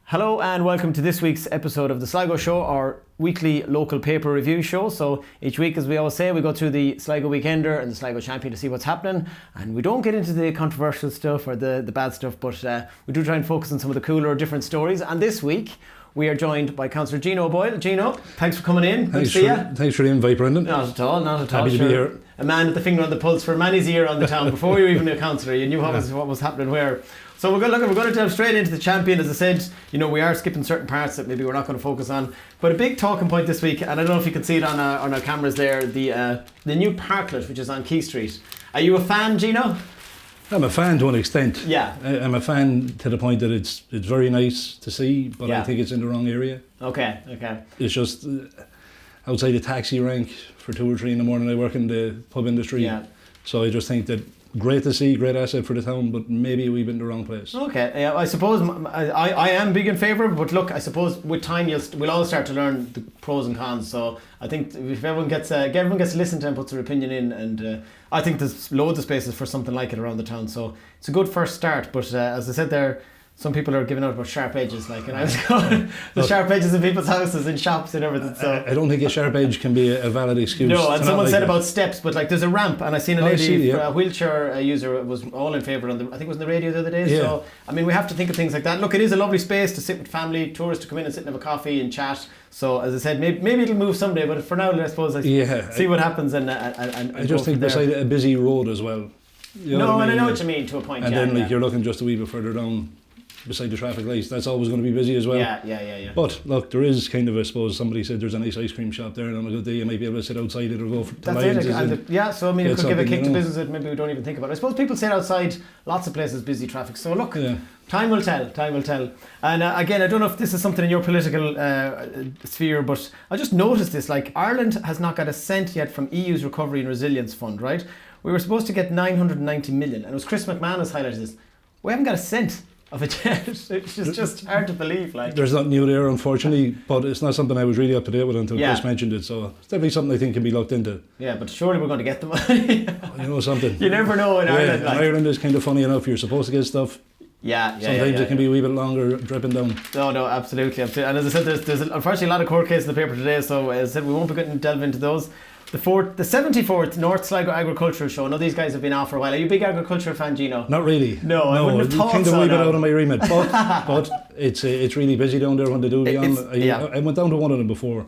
Hello and welcome to this week's episode of the Sligo Show, our weekly local paper review show. So each week, as we always say, we go through the Sligo Weekender and the Sligo Champion to see what's happening, and we don't get into the controversial stuff or the bad stuff, but we do try and focus on some of the cooler, different stories. And this week we are joined by Councillor Gino O'Boyle. Gino, thanks for coming in. Thanks for the invite, Brendan. Not at all. Happy to be here. A man with the finger on the pulse for many's year on the town. Before you were even a councillor, you knew what was happening where. So we're going to delve straight into the champion. As I said, we are skipping certain parts that maybe we're not going to focus on. But a big talking point this week, and I don't know if you can see it on our cameras there, the new parklet which is on Quay Street. Are you a fan, Gino? I'm a fan to an extent. Yeah. I'm a fan to the point that it's very nice to see, but I think it's in the wrong area. Okay. It's just outside the taxi rank for 2 or 3 in the morning. I work in the pub industry. Yeah. So I just think that great to see, great asset for the town, but maybe we've been in the wrong place. Okay, I suppose I am big in favour, but look, I suppose with time we'll all start to learn the pros and cons. So I think if everyone gets to listen to and puts their opinion in, and I think there's loads of spaces for something like it around the town. So it's a good first start. But as I said there, some people are giving out about sharp edges, and I was going the sharp edges in people's houses and shops and everything. So I don't think a sharp edge can be a valid excuse. No, and someone said about steps, but there's a ramp, and I seen a lady, a wheelchair user, was all in favour on I think it was on the radio the other day. Yeah. So we have to think of things like that. Look, it is a lovely space to sit with family, tourists to come in and sit and have a coffee and chat. So as I said, maybe it'll move someday, but for now, I suppose see what happens and I just think beside a busy road as well. I know what you mean to a point. And then you're looking just a wee bit further down, beside the traffic lights, that's always going to be busy as well. Yeah. But look, there is kind of, I suppose, somebody said there's a nice ice cream shop there, and on a good day you might be able to sit outside it or go to Lions. So it could give a kick to business that maybe we don't even think about. I suppose people sit outside, lots of places, busy traffic. So look, time will tell. And again, I don't know if this is something in your political sphere, but I just noticed this, like Ireland has not got a cent yet from EU's Recovery and Resilience Fund, right? We were supposed to get 990 million, and it was Chris McManus highlighted this. We haven't got a cent of it yet. It's just hard to believe. There's nothing new there, unfortunately, but it's not something I was really up to date with until Chris mentioned it, so it's definitely something I think can be looked into. Yeah, but surely we're going to get the money. You know something? You never know in Ireland. Ireland is kind of funny enough. You're supposed to get stuff. Sometimes it can be a wee bit longer dripping down. No, absolutely. And as I said, there's unfortunately a lot of court cases in the paper today, so as I said, we won't be going to delve into those. The 74th North Sligo Agricultural Show. I know these guys have been off for a while. Are you a big agricultural fan, Gino? Not really. No, I wouldn't have thought so. Kind of a wee bit out of my remit, but it's really busy down there when they do. I went down to one of them before.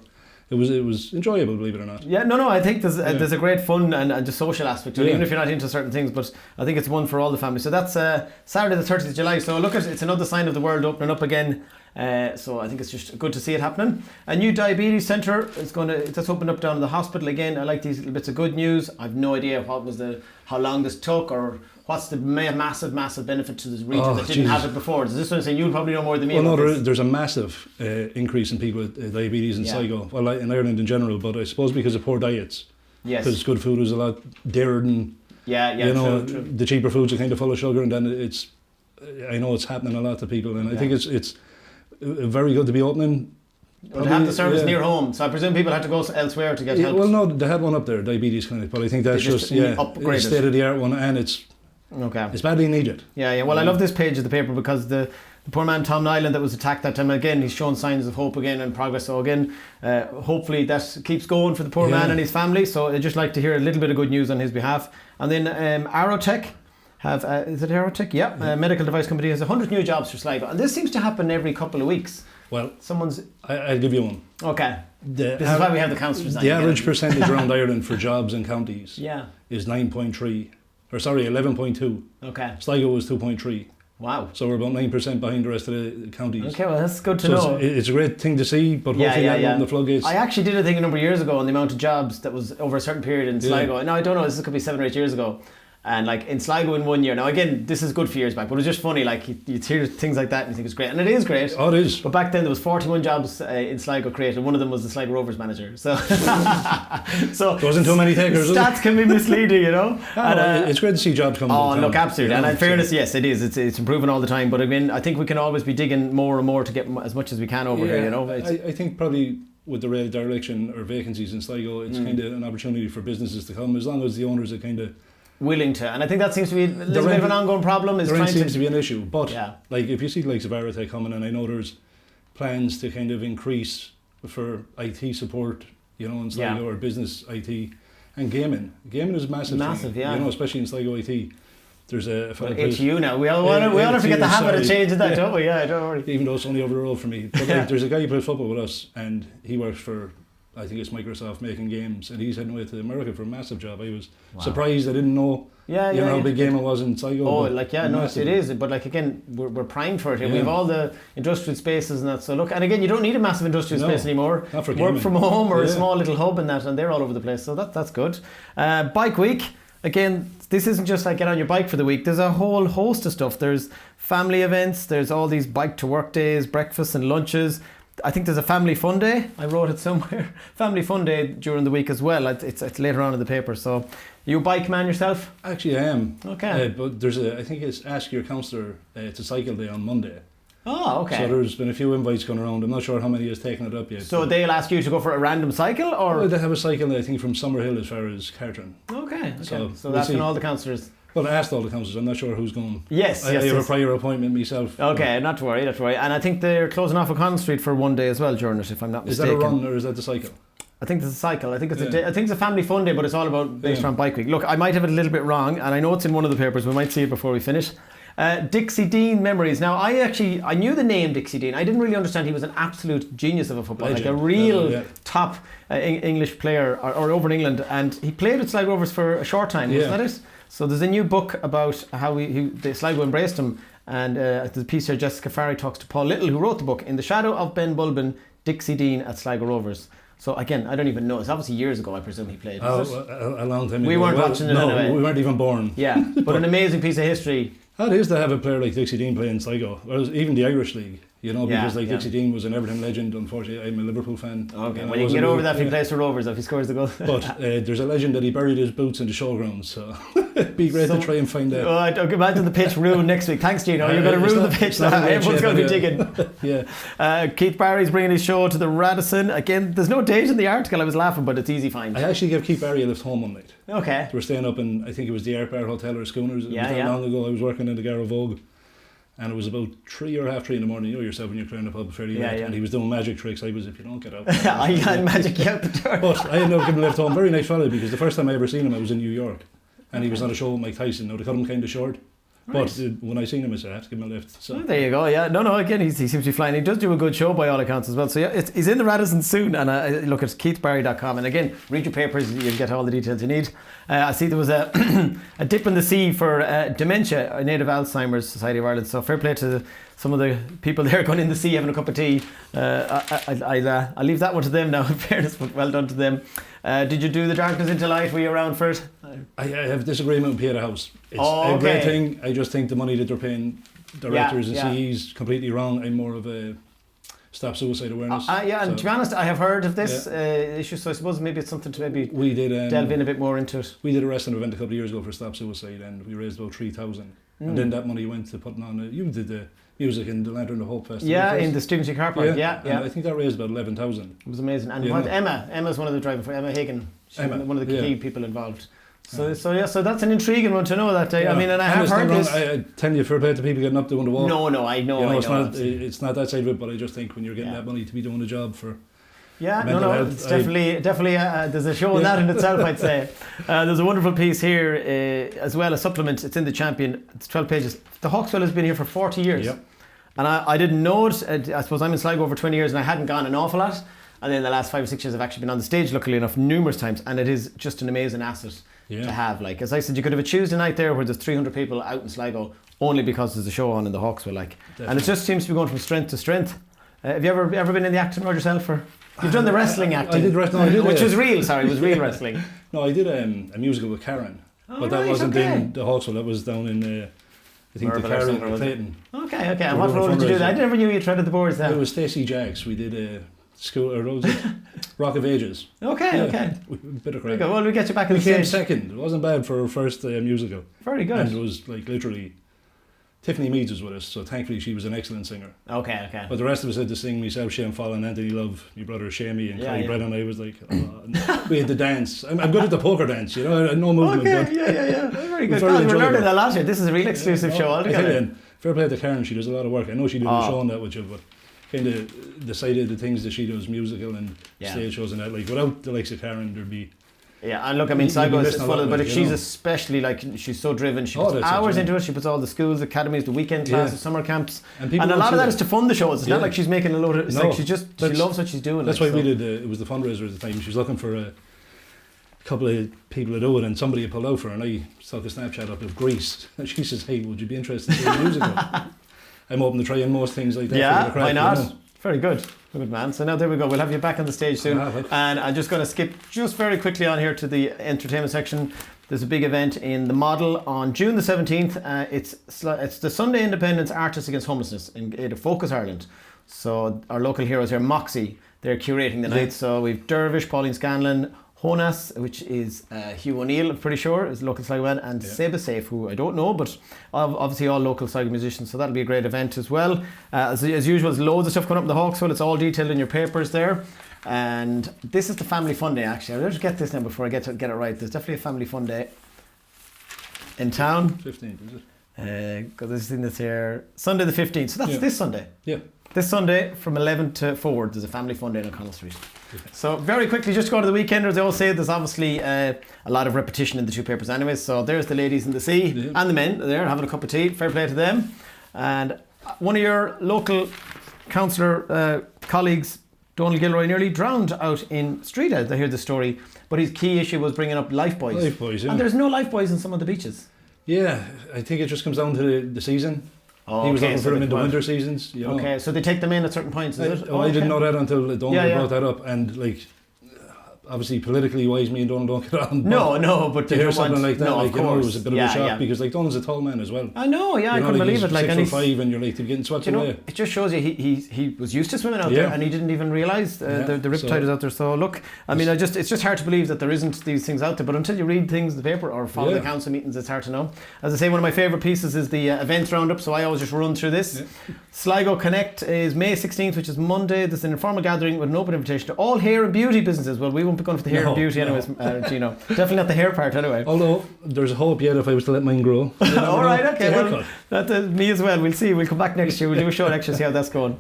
It was enjoyable, believe it or not. Yeah, no, I think there's a great fun and just social aspect to it, even if you're not into certain things, but I think it's one for all the families. So that's Saturday the 30th of July. So look, it's another sign of the world opening up again. So I think it's just good to see it happening. A new diabetes centre that's opened up down in the hospital again. I like these little bits of good news. I've no idea how long this took or what's the massive benefit to this region that didn't have it before. Does this one say you'll probably know more than me? Well, no, there's a massive increase in people with diabetes in Sligo. Well, in Ireland in general, but I suppose because of poor diets. Yes. Because good food is a lot dearer than true. The cheaper foods are kind of full of sugar, and then I know it's happening a lot to people, and I think it's very good to be opening. Well, they have the service near home, so I presume people had to go elsewhere to get help. Well, no, they had one up there, diabetes clinic, but I think that's just upgraded, state of the art one, and it's badly needed. Yeah. Well, I love this page of the paper because the poor man Tom Nyland that was attacked that time, again he's shown signs of hope again and progress. So again, hopefully that keeps going for the poor man and his family. So I'd just like to hear a little bit of good news on his behalf. And then Aerotech have is it Aerotech? Yeah, a medical device company has 100 new jobs for Sligo, and this seems to happen every couple of weeks. Well, I'll give you one. Okay. This is why we have the councillors. The average percentage around Ireland for jobs and counties is 11.2. Okay. Sligo was 2.3. Wow. So we're about 9% behind the rest of the counties. Okay, well that's good to know. It's a great thing to see, but hopefully that open the floodgates. I actually did a thing a number of years ago on the amount of jobs that was over a certain period in Sligo. Now I don't know, this could be 7 or 8 years ago. And like in Sligo in 1 year. Now again, this is good for years back, but it was just funny. Like you hear things like that and you think it's great, and it is great. Oh, it is. But back then there was 41 jobs in Sligo created. One of them was the Sligo Rovers manager. So, wasn't too many takers. Stats can be misleading, you know. And, it's great to see jobs come. Oh, look, absolutely. And in fairness, yes, it is. It's improving all the time. But I mean, I think we can always be digging more and more to get as much as we can over here. You know. I think probably with the rail dereliction or vacancies in Sligo, it's kind of an opportunity for businesses to come as long as the owners are kind of willing to, and I think that seems to be a little bit of an ongoing problem. The rent seems to be an issue, but like if you see like Aerotech coming, and I know there's plans to kind of increase for IT support, in Sligo, or business IT, and gaming. Gaming is massive. Massive, thing, especially in Sligo IT. There's a HU now. We all have to get the habit of changing that, don't we? Yeah, don't worry. Even though it's only over the road for me. But there's a guy who plays football with us, and he works for, I think it's Microsoft, making games, and he's heading away to America for a massive job. I was surprised. I didn't know how big gaming was in Sligo. Oh, it is. But again, we're primed for it here. We have all the industrial spaces and that. So look, and again, you don't need a massive industrial space anymore. Not for Work from home or a small little hub and that, and they're all over the place. So that's good. Bike week. Again, this isn't just like get on your bike for the week. There's a whole host of stuff. There's family events. There's all these bike to work days, breakfasts and lunches. I think there's a family fun day. I wrote it somewhere. Family fun day during the week as well. It's later on in the paper. So, you a bike man yourself? Actually, I am. Okay. But I think it's Ask Your Counsellor to Cycle Day on Monday. Oh, okay. So there's been a few invites going around. I'm not sure how many has taken it up yet. So they'll ask you to go for a random cycle, or? Well, they have a cycle, I think, from Summerhill as far as Cartron. Okay. So that's when all the counsellors. Well, I asked all the counsellors. I'm not sure who's going. Yes, I have a prior appointment myself. Okay, not to worry. And I think they're closing off O'Connell Street for one day as well during it, if I'm not mistaken. Is that a run or is that the cycle? I think it's a cycle. I think it's a day. I think it's a family fun day, but it's all about based around Bike Week. Look, I might have it a little bit wrong, and I know it's in one of the papers. We might see it before we finish. Dixie Dean memories. Now, I knew the name Dixie Dean. I didn't really understand he was an absolute genius of a footballer, like a real top English player or over in England. And he played with Sligo Rovers for a short time, wasn't that it? So there's a new book about how the Sligo embraced him. And the piece here, Jessica Farry talks to Paul Little, who wrote the book, In the Shadow of Ben Bulbin, Dixie Dean at Sligo Rovers. So again, I don't even know. It's obviously years ago, I presume he played. A long time ago. We weren't watching it anyway. No, we weren't even born. Yeah, but an amazing piece of history. How it is to have a player like Dixie Dean play in Sligo, or even the Irish League, because Dixie Dean was an Everton legend. Unfortunately, I'm a Liverpool fan. Okay, well, you can get over that if he plays for Rovers, if he scores the goal. But there's a legend that he buried his boots in the showgrounds, so it'd be great to try and find out. I can imagine the pitch ruined next week. Thanks, Gino. You're going to ruin the pitch now. Everyone's going to be digging. Keith Barry's bringing his show to the Radisson. Again, there's no date in the article. I was laughing, but it's easy find. I actually gave Keith Barry a lift home one night. Okay. We were staying up in, I think it was the Art Bar Hotel or Schooners. It was not long ago. I was working in the Garrow Vogue. And it was about 3 or half 3 in the morning. You know yourself when you're clearing the pub fairly late. And he was doing magic tricks. I was, if you don't get out. I had magic out the door. But I ended up giving him a lift home. Very nice fella, because the first time I ever seen him, I was in New York. And he was on a show with Mike Tyson. Now, they cut him kind of short. Nice. But when I seen him, I said, I have to give him a lift. So. Oh, there you go, No, again, he seems to be flying. He does do a good show by all accounts as well. So, he's in the Radisson soon. And look at keithbarry.com. And again, read your papers. You'll get all the details you need. I see there was a dip in the sea for dementia, a Native Alzheimer's Society of Ireland. So, fair play to some of the people there going in the sea having a cup of tea. I'll leave that one to them now, in fairness, but well done to them. Did you do the Darkness into Light? Were you around for it? I have disagreement with Peter House. It's a great thing. I just think the money that they're paying directors and CEs completely wrong. I'm more of a stop suicide awareness. And to be honest, I have heard of this issue, so I suppose maybe it's something to we did delve in a bit more into it. We did a wrestling event a couple of years ago for Stop Suicide, and we raised about 3,000. And then that money went to putting on you did the music in the Lantern of Hope Festival. Yeah, in the Student car park. Yeah. And I think that raised about 11,000. It was amazing. And Emma's one of the drivers for Emma Hagan. She's one of the key people involved. So that's an intriguing one to know that day. I mean, and I have heard this. I tell you, fair play to people getting up doing the wall. No, I know. It's not that side of it, but I just think when you're getting that money to be doing a job for. Health, it's definitely. There's a show in that in itself, I'd say. There's a wonderful piece here as well, a supplement. It's in the Champion. It's 12 pages. The Hawkswell has been here for 40 years. Yep. And I didn't know it. I suppose I'm in Sligo over 20 years and I hadn't gone an awful lot. And then the last 5 or 6 years I've actually been on the stage, luckily enough, numerous times. And it is just an amazing asset to have. Like, as I said, you could have a Tuesday night there where there's 300 people out in Sligo only because there's a show on in the Hawkswell. And it just seems to be going from strength to strength. Have you ever been in the acting world yourself? You've done the wrestling acting. I did wrestling. Which was real, it was real wrestling. No, I did a musical with Karen. But that wasn't in the Hawkswell, that was down in... I think the car in Clayton. Okay. And what role did you do? I never knew you treaded the boards there. It was Stacey Jacks. We did a school, or was it Rock of Ages. Okay. Bit of crack. Well, we'll get you back in the stage. We came second. It wasn't bad for our first musical. Very good. And it was like literally... Tiffany Meads was with us, so thankfully she was an excellent singer. Okay. But the rest of us had to sing myself, Shane Fallon, Anthony Love, my brother Shamey, and Clyde Brennan. I was like, we had the dance. I'm good at the poker dance, I had no movement. Okay, yeah. Very good. We're learning a lot here. This is a real exclusive show altogether. Fair play to Karen, she does a lot of work. I know she did a show on that with you, but kind of the side of the things that she does, musical and stage shows and that, like without the likes of Karen, there'd be... Yeah, and look, I mean, Sligo is full of, but she's especially, like, she's so driven. She puts hours into it. She puts all the schools, academies, the weekend classes, summer camps, and a lot of that is to fund the shows. It's not like she's making a load of. It's like she loves what she's doing. That's why we did. It was the fundraiser at the time. She was looking for a couple of people to do it, and somebody had pulled out for her, and I stuck a Snapchat up of Greece, and she says, "Hey, would you be interested in doing a musical?" I'm open to trying most things like that. Yeah, for the crack, why not? Very good. Good man. So now there we go. We'll have you back on the stage soon. And I'm just going to skip just very quickly on here to the entertainment section. There's a big event in the Model on June the 17th. It's the Sunday Independence Artists Against Homelessness in Focus Ireland. So our local heroes here, Moxie, they're curating the night. So we've Dervish, Pauline Scanlon, Honas, which is Hugh O'Neill, I'm pretty sure, is a local Sligo man, and Seba Safe, who I don't know, but obviously all local Sligo musicians, so that'll be a great event as well. As usual, there's loads of stuff coming up in the Hawkswell, it's all detailed in your papers there. And this is the Family Fun Day, actually. I'll just get this now before I get it right. There's definitely a Family Fun Day in town. 15th, is it? Because I've seen this here. Sunday the 15th, so that's this Sunday. Yeah. This Sunday from 11 to 4, there's a Family Fun Day on O'Connell Street. So very quickly, just go to the Weekenders. They all say there's obviously a lot of repetition in the two papers anyway. So there's the ladies in the sea and the men there having a cup of tea. Fair play to them. And one of your local councillor colleagues, Donald Gilroy, nearly drowned out in Streethead. I hear the story. But his key issue was bringing up lifebuoys. Lifebuoys, yeah. And there's no lifebuoys in some of the beaches. Yeah, I think it just comes down to the season. Oh, he was looking for them in the winter seasons. You know. Okay, so they take them in at certain points, is it? I didn't know that until Donald brought that up. And like, obviously politically wise, me and Donald don't get on. But to hear something like that, like, you know, it was a bit of a shock because like Donald's a tall man as well. I know, I couldn't believe it. Like, 6'5", and you're like getting swept away. It just shows you he was used to swimming out there, and he didn't even realise the riptide is out there. So look, I mean, it's just hard to believe that there isn't these things out there. But until you read things in the paper or follow the council meetings, it's hard to know. As I say, one of my favourite pieces is the events roundup. So I always just run through this. Yeah. Sligo Connect is May 16th, which is Monday. There's an informal gathering with an open invitation to all hair and beauty businesses. Well, we won't be going for the hair and beauty anyways, Gino. Definitely not the hair part anyway. Although there's a hope yet if I was to let mine grow. All right, okay. Well, that's me as well. We'll see. We'll come back next year. We'll do a show next year, see how that's going.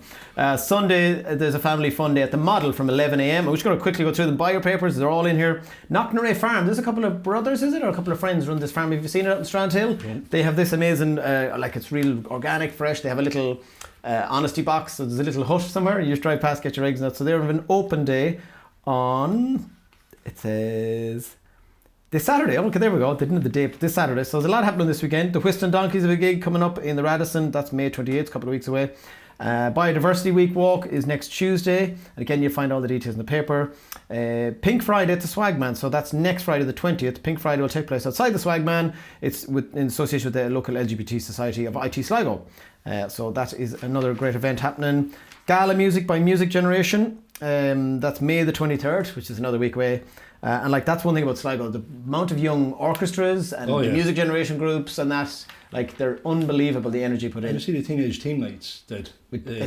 Sunday, there's a Family Fun Day at the Model from 11 a.m. I'm just going to quickly go through them. Buy your papers. They're all in here. Knocknaray Farm. There's a couple of brothers, is it? Or a couple of friends run this farm. Have you seen it up in Strandhill? Yeah. They have this amazing, like it's real organic, fresh. They have a little honesty box. So there's a little hut somewhere. You just drive past, get your eggs and that. So they have an open day on, it says, this Saturday. Okay, there we go. They didn't have the date, but this Saturday. So there's a lot happening this weekend. The Whiston Donkeys have a gig coming up in the Radisson. That's May 28th, a couple of weeks away. Biodiversity Week walk is next Tuesday. And again, you'll find all the details in the paper. Pink Friday at the Swagman. So that's next Friday the 20th. Pink Friday will take place outside the Swagman. It's in association with the local LGBT Society of IT Sligo. So that is another great event happening. Gala Music by Music Generation. That's May the 23rd, which is another week away. And like that's one thing about Sligo, the amount of young orchestras and the music generation groups and that, like they're unbelievable, the energy put in. You see the teenage team nights that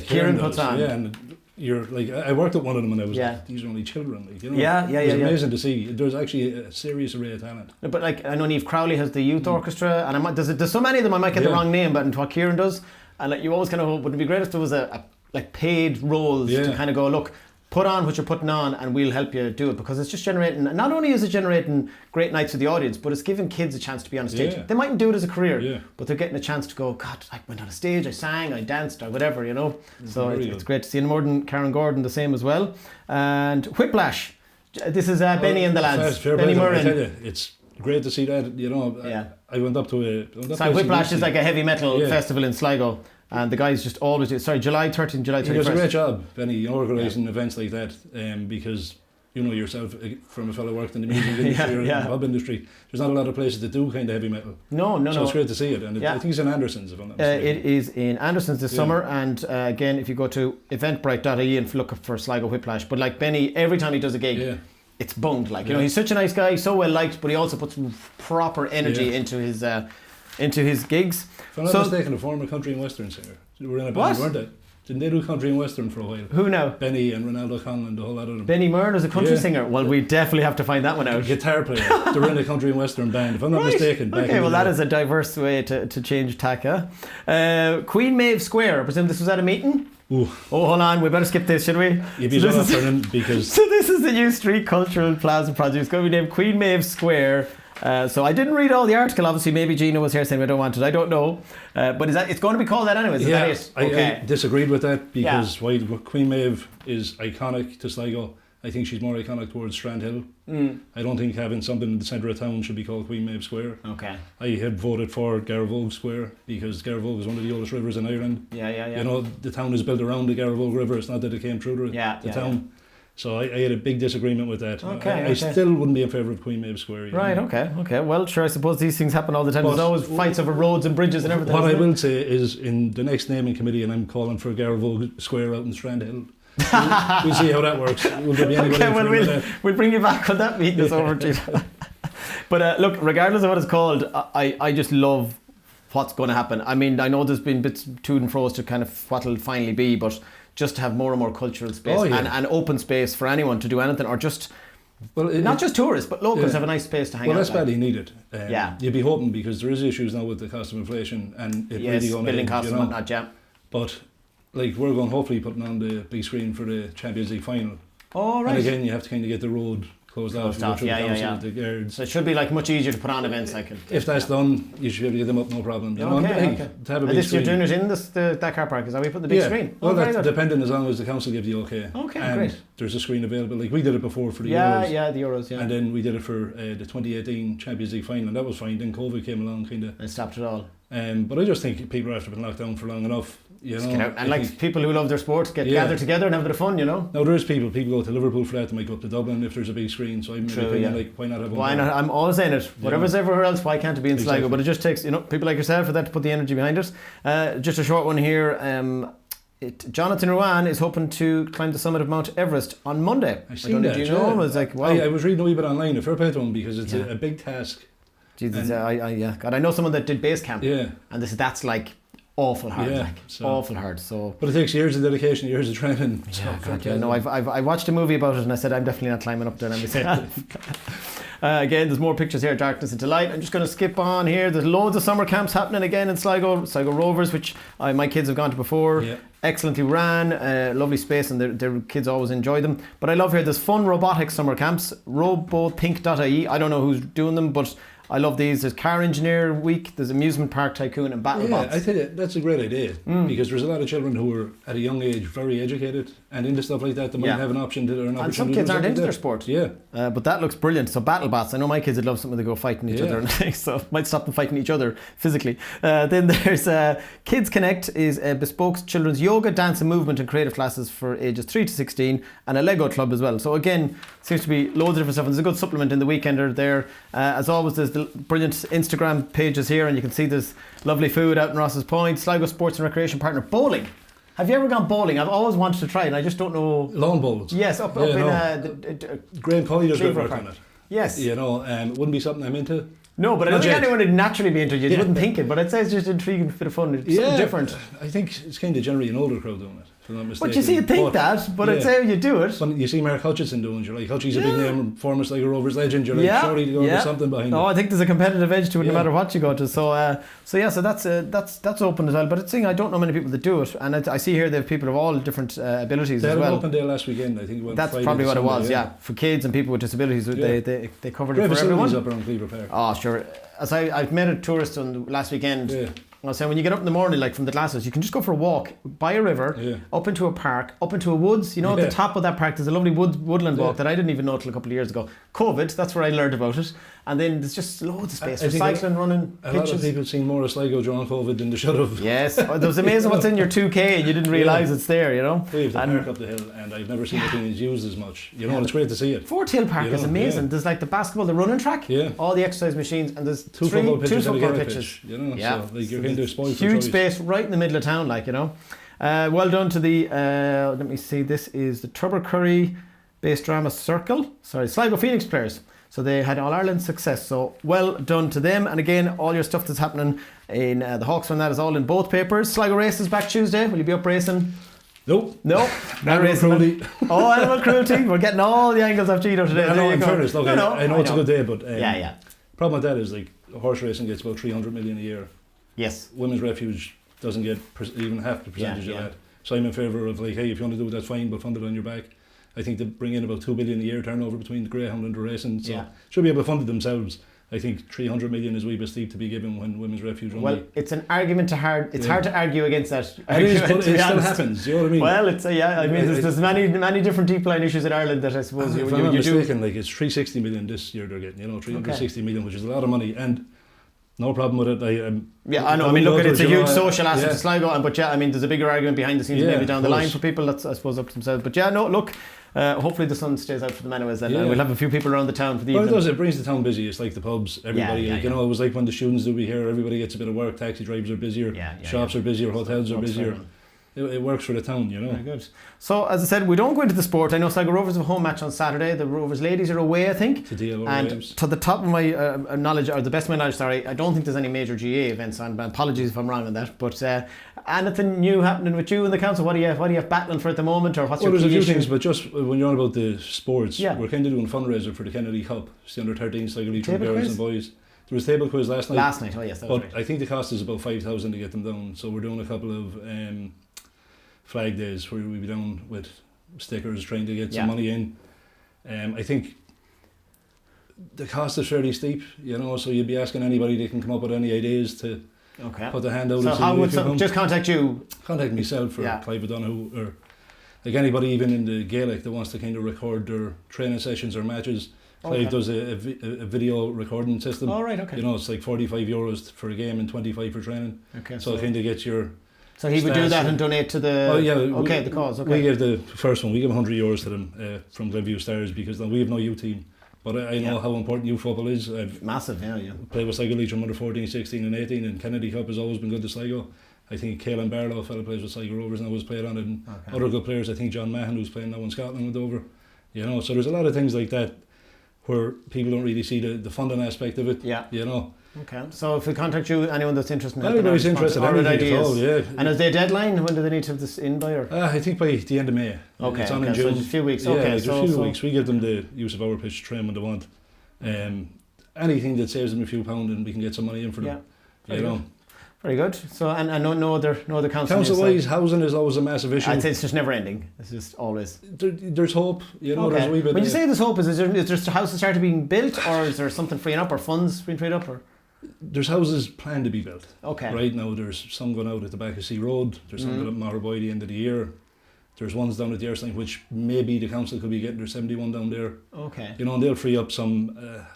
Kieran puts on. Yeah, and you're like, I worked at one of them and I was like, these are only children. Like, you know, it was amazing to see. There's actually a serious array of talent. But like, I know Niamh Crowley has the youth orchestra, and there's so many of them I might get the wrong name, but into what Kieran does, and like you always kind of, would it be great if there was a like paid roles to kind of go, look, put on what you're putting on and we'll help you do it, because it's just generating, not only is it generating great nights for the audience, but it's giving kids a chance to be on a stage. They mightn't do it as a career, but they're getting a chance to go, God, I went on a stage, I sang, I danced, or whatever, you know. So it's great to see. And more than Karen Gordon, the same as well. And Whiplash, this is Benny and the lads. Benny Murray. I tell you, it's great to see that, you know. I went up to a... Whiplash is like a heavy metal festival in Sligo. And the guys just always do. Sorry, July 13th, July 31st. He does a great job, Benny, organising events like that, because you know yourself from a fellow who worked in the music industry or in the pub industry. There's not a lot of places that do kind of heavy metal. No. So it's great to see it, and I think it's in Anderson's, if I'm not mistaken. It is in Anderson's this summer, and again, if you go to eventbrite.ie and look up for Sligo Whiplash, but like Benny, every time he does a gig, it's bunged. Like you know, he's such a nice guy, he's so well liked, but he also puts proper energy into his gigs. If I'm not mistaken, a former country and western singer. They were in a band, weren't they? Didn't they do country and western for a while? Who now? Benny and Ronaldo Conlon, the whole lot of them. Benny Murn is a country singer. Well, we definitely have to find that one out. Guitar player. They were in a country and western band, if I'm not mistaken. Okay, well that is a diverse way to change tack, huh? Queen Maeve Square, I presume this was at a meeting? Ooh. Oh, hold on, we better skip this, should we? You'd be better off turning because... So this is the new street cultural plaza project. It's going to be named Queen Maeve Square. So I didn't read all the article. Obviously, maybe Gino was here saying we don't want it. I don't know. But it's going to be called that anyways. Is that it? Okay. I disagreed with that because while Queen Maeve is iconic to Sligo, I think she's more iconic towards Strandhill. I don't think having something in the centre of town should be called Queen Maeve Square. Okay. I had voted for Garavogue Square because Garavogue is one of the oldest rivers in Ireland. Yeah. You know, the town is built around the Garavogue River. It's not that it came through the town. So I had a big disagreement with that. Okay, I still wouldn't be in favour of Queen Maeve Square. Right, okay. Well, sure, I suppose these things happen all the time. There's always fights over roads and bridges and everything. What I will say is in the next naming committee, and I'm calling for Garavogue Square out in Strandhill. We'll see how that works. Will there be anybody we'll bring you back when that meeting is over, Gino. But look, regardless of what it's called, I just love what's going to happen. I mean, I know there's been bits to and fro as to kind of what it'll finally be, but just to have more and more cultural space and open space for anyone to do anything, or just not just tourists but locals have a nice space to hang out. Well, that's badly needed. You'd be hoping, because there is issues now with the cost of inflation and it really going building costs and whatnot, but like we're going hopefully putting on the big screen for the Champions League final. Oh, right. And again, you have to kind of get the road closed off. The guards. So it should be like much easier to put on events like it. If that's done, you should be able to get them up, no problem. You know, to have a big screen. You're doing it in that car park? Is that where you put the big screen? Well, that's depending, as long as the council gives the okay. Okay, and great. There's a screen available. Like we did it before for the Euros. Yeah, the Euros. Yeah. And then we did it for the 2018 Champions League final, and that was fine. Then COVID came along, kind of. And stopped it all. But I just think people after been locked down for long enough. You know, get out. And like people who love their sport gather together and have a bit of fun, you know. Now there is people go to Liverpool for that, they might go up to Dublin if there's a big screen. So I'm like, why not have one? Why not? I'm always saying it. Whatever's everywhere else, why can't it be in Sligo? But it just takes, you know, people like yourself for that to put the energy behind it. Just a short one here. Jonathan Ruan is hoping to climb the summit of Mount Everest on Monday. I seen that. Do you know him? It's like, wow. I was reading a wee bit online. Fair play to him because it's a big task. Jesus, God, I know someone that did base camp. Yeah. And that's like awful hard, awful hard. So, but it takes years of dedication, years of training. No, I watched a movie about it and I said I'm definitely not climbing up there. And again, there's more pictures here. Darkness into light. I'm just going to skip on here. There's loads of summer camps happening again in Sligo Rovers, which my kids have gone to before. Yeah. Excellently ran, lovely space, and their kids always enjoy them. But I love here. There's fun robotics summer camps. Robopink.ie. I don't know who's doing them, but I love these. There's Car Engineer Week, there's Amusement Park Tycoon and BattleBots. Yeah, I think that's a great idea because there's a lot of children who are at a young age very educated and into stuff like that. They might have an option to, or an opportunity. And some kids aren't into their sport. Yeah. But that looks brilliant. So BattleBots, I know my kids would love something to go fighting each other, so might stop them fighting each other physically. Then there's Kids Connect is a bespoke children's yoga, dance and movement and creative classes for ages 3 to 16 and a Lego club as well. So again, seems to be loads of different stuff, and there's a good supplement in the Weekender there. As always, there's the brilliant Instagram pages here, and you can see there's lovely food out in Ross's Point. Sligo Sports and Recreation partner bowling. Have you ever gone bowling? I've always wanted to try it and I just don't know. Lawn bowls? Yes, up in Graham Colley does great work on it. Yes. You know, it wouldn't be something I'm into. No, but I don't think anyone would naturally be into it. You wouldn't think it, but I'd say it's just intriguing, bit of fun. It's something different. I think it's kind of generally an older crowd doing it. But you see, you think that, but it's how you do it. When you see Mark Hutchinson doing it, you're like, Hutchie's a big name, former Sligo Rovers legend, you're like, surely to go into something behind it. No, I think there's a competitive edge to it no matter what you go to. So that's open as well. But it's saying I don't know many people that do it, and I see here they have people of all different abilities as well. They had an open day last weekend, I think. That's probably what it was, for kids and people with disabilities. They covered it for everyone. Up around Cllr Park. Oh, sure. As I've met a tourist on last weekend. Yeah. I was saying, when you get up in the morning, like from the Glasses, you can just go for a walk by a river, up into a park, up into a woods. You know, at the top of that park, there's a lovely woodland walk that I didn't even know till a couple of years ago. COVID, that's where I learned about it. And then there's just loads of space for cycling, running, pitches. A lot of people seen more of Sligo during COVID than they should have. Yes, it was amazing what's in your 2K and you didn't realise it's there, you know. We have the park up the hill and I've never seen it used as much. You know, and it's great to see it. Fort Hill Park is amazing. There's like the basketball, the running track, all the exercise machines, and there's two football pitches. Pitch, you know, so like you're kind of spoiled for huge space right in the middle of town, like, you know. Well done to the, let me see, this is the Tubbercurry Bass Drama Circle. Sligo Phoenix players. So they had All-Ireland success. So well done to them. And again, all your stuff that's happening in the Hawks one, that is all in both papers. Sligo races back Tuesday. Will you be up racing? Nope. Not racing. Cruelty. Oh, animal cruelty. We're getting all the angles of Gino today. I know, in fairness, look, I know it's a good day, but yeah. Problem with that is, like, horse racing gets about 300 million a year. Yes. Women's Refuge doesn't get even half the percentage of that. So I'm in favour of like, hey, if you want to do it, that's fine, but fund it on your back. I think they bring in about 2 billion a year turnover between the greyhound and the racing, so should be able to fund it themselves. I think 300 million is a wee bit steep to be given when women's refuge run. Well, it's an argument it's hard to argue against that. It is, but it still happens. You know what I mean? Well, it's I mean, there's many different deep line issues in Ireland that I suppose if I'm not mistaken, like it's 360 million this year they're getting. 360 million, which is a lot of money, and no problem with it. I know. I mean, look, it's a huge social asset to Sligo, but I mean, there's a bigger argument behind the scenes maybe down the line for people. That's, I suppose, up to themselves. But look. Hopefully the sun stays out for them anyways, and we'll have a few people around the town for the evening. It does. It brings the town busy. It's like the pubs. Everybody, it was like when the students do be here. Everybody gets a bit of work. Taxi drivers are busier. Shops are busier. Hotels are busier. It works for the town, Very good. So, as I said, we don't go into the sport. I know Sligo Rovers have a home match on Saturday. The Rovers ladies are away, I think. To deal and to the top of my knowledge, or the best of my knowledge, I don't think there's any major GA events on. Apologies if I'm wrong on that. But anything new happening with you in the council? What do you have battling for at the moment, or what's your key there's a few issue? things, but just when you're on about the sports, we're kind of doing a fundraiser for the Kennedy Cup. It's the under 13 Sligo Leitrim girls and boys. There was table quiz last night. Oh yes, that was right. I think the cost is about 5,000 to get them down. So we're doing a couple of flag days where we'll be down with stickers trying to get some money in. I think the cost is fairly steep, so you'd be asking anybody that can come up with any ideas to put the hand out. So how would just contact you? Contact myself or Clive O'Donoghue, or like anybody even in the Gaelic that wants to kind of record their training sessions or matches. Clive does a video recording system. Oh right, okay. It's like €45 for a game and 25 for training. Okay. So it kind of gets your... So he would do that and donate to the... the cause. Okay. We gave the first one. We give €100 to them from Glenview Stars because we have no youth team. But I know how important youth football is. I've massive, played with Sligo Leitrim under 14, 16 and 18, and Kennedy Cup has always been good to Sligo. I think Caelan Barlow, a fellow plays with Sligo Rovers and always played on it, and other good players. I think John Mahon, who's playing now in Scotland, went over. So there's a lot of things like that where people don't really see the funding aspect of it. Okay, so if we contact you, anyone that's interested in anybody's interested in anything at all, And is there a deadline? When do they need to have this in by? Or? I think by the end of May. Okay, it's on in June. So just a few weeks. So a few weeks. We give them the use of our pitch to train when they want. Anything that saves them a few pounds and we can get some money in for them. Very good. So and no other council. Council-wise, housing is always a massive issue. I'd say it's just never ending. It's just always. There's hope. There's a wee bit. When you say there's hope, is there houses started being built, or is there something freeing up, or funds being freed up, or? There's houses planned to be built. Okay. Right now, there's some going out at the back of Sea Road. There's some going up Marboy the end of the year. There's ones down at the Erskine, which maybe the council could be getting. There's 71 down there. Okay. And they'll free up some other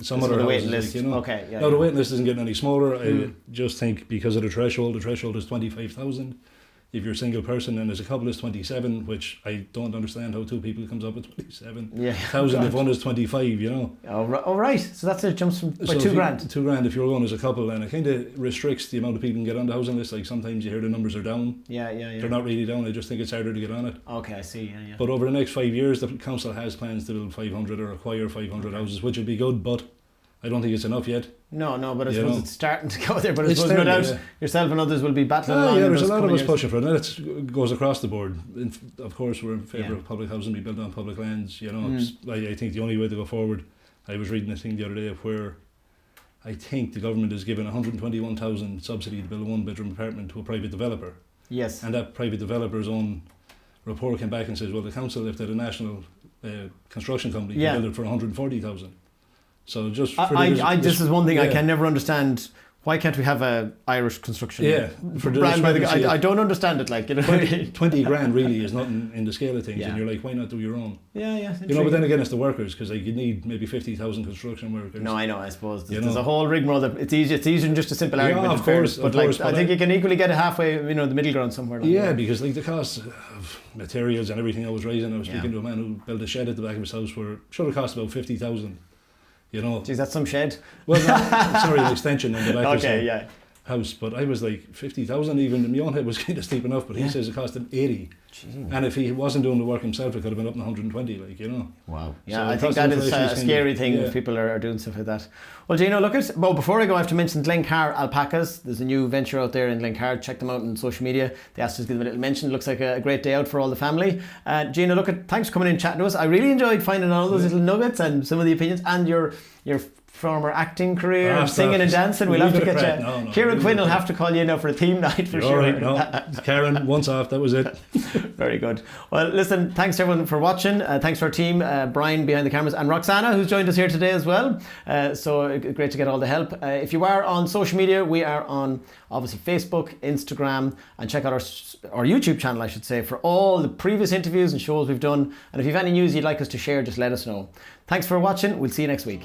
houses. Waiting list. Okay. Now the waiting list isn't getting any smaller. I just think because of the threshold is 25,000. If you're a single person, and there's a couple is 27, which I don't understand how two people comes up with 27,000 if one is 25, Oh right, so that's it, jumps from by $2,000. $2,000 if you're going as a couple, and it kind of restricts the amount of people who can get on the housing list. Like sometimes you hear the numbers are down. Yeah. They're not really down. I just think it's harder to get on it. Okay, I see. Yeah. But over the next 5 years, the council has plans to build 500 or acquire 500 houses, which would be good, but I don't think it's enough yet. No, but I suppose it's starting to go there. But I suppose no doubt yourself and others will be battling along. There's a lot of us pushing for it. And it goes across the board. Of course, we're in favour of public housing be built on public lands. I think the only way to go forward. I was reading a thing the other day where I think the government is giving 121,000 subsidy to build a one-bedroom apartment to a private developer. Yes. And that private developer's own report came back and says, well, the council, if they had a national construction company, can build it for 140,000. So just this is one thing I can never understand. Why can't we have a Irish construction brand by the I don't understand it. 20 grand really is nothing in the scale of things, and you're like, why not do your own? Yeah. But then again, it's the workers, because you need maybe 50,000 construction workers. No, I know. I suppose there's a whole rigmarole that it's easier than just a simple argument. Of course, but I think you can equally get it halfway. The middle ground somewhere. Because the cost of materials and everything I was raising. I was speaking to a man who built a shed at the back of his house where it should have cost about 50,000. Geez, that's some shed. Well, sorry, an extension in the back of his house. But I was like 50,000. Even my own head was kind of steep enough. But he says it cost him 80. Jeez. And if he wasn't doing the work himself, it could have been up to 120. Wow. Yeah, so I think that is a scary thing if people are doing stuff like that. Well, Gino, before I go, I have to mention Cllr alpacas. There's a new venture out there in Cllr. Check them out on social media. They asked us to give them a little mention. It looks like a great day out for all the family. Gino, thanks for coming in and chatting to us. I really enjoyed finding all those little nuggets and some of the opinions and your former acting career, singing and dancing. We'll have to get you. No, Kieran Quinn will have to call you in now for a theme night for sure. Right, no. Karen, once off, that was it. Very good. Well, listen, thanks everyone for watching. Thanks to our team, Brian behind the cameras, and Roxana, who's joined us here today as well. So great to get all the help. If you are on social media, we are on obviously Facebook, Instagram, and check out our YouTube channel, I should say, for all the previous interviews and shows we've done. And if you have any news you'd like us to share, just let us know. Thanks for watching. We'll see you next week.